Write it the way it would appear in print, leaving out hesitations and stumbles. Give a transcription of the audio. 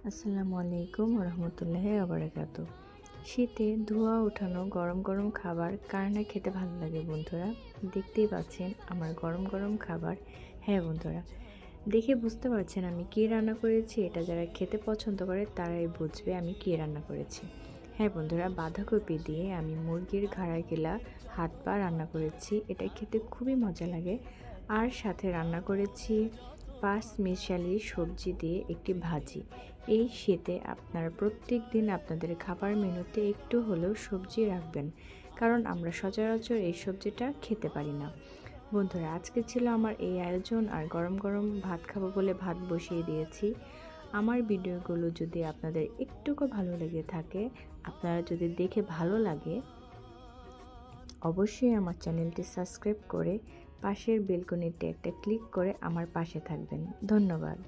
আসসালামু আলাইকুম রহমতুল্লাহি ওবারাকাতু। শীতে ধোঁয়া ওঠানো গরম গরম খাবার কার না খেতে ভালো লাগে বন্ধুরা। দেখতেই পাচ্ছেন আমার গরম গরম খাবার। হ্যাঁ বন্ধুরা, দেখে বুঝতে পারছেন আমি কী রান্না করেছি। এটা যারা খেতে পছন্দ করে তারাই বুঝবে আমি কী রান্না করেছি। হ্যাঁ বন্ধুরা, বাঁধাকপি দিয়ে আমি মুরগির ঘাড়া গেলা হাত পা রান্না করেছি। এটা খেতে খুবই মজা লাগে। আর সাথে রান্না করেছি পাঁচ মিশালি সবজি দিয়ে একটি ভাজি। এই শীতে আপনারা প্রত্যেক দিন আপনাদের খাবার মেনুতে একটু হলেও সবজি রাখবেন, কারণ আমরা সচরাচর এই সবজিটা খেতে পারি না। বন্ধুরা, আজকে ছিল আমার এই আয়োজন, আর গরম গরম ভাত খাবো বলে ভাত বসিয়ে দিয়েছি। আমার ভিডিওগুলো যদি আপনাদের একটুকু ভালো লেগে থাকে, আপনারা যদি দেখে ভালো লাগে, অবশ্যই আমার চ্যানেলটি সাবস্ক্রাইব করে পাশের বেলকনিতে একটা ক্লিক করে আমার পাশে থাকবেন। ধন্যবাদ।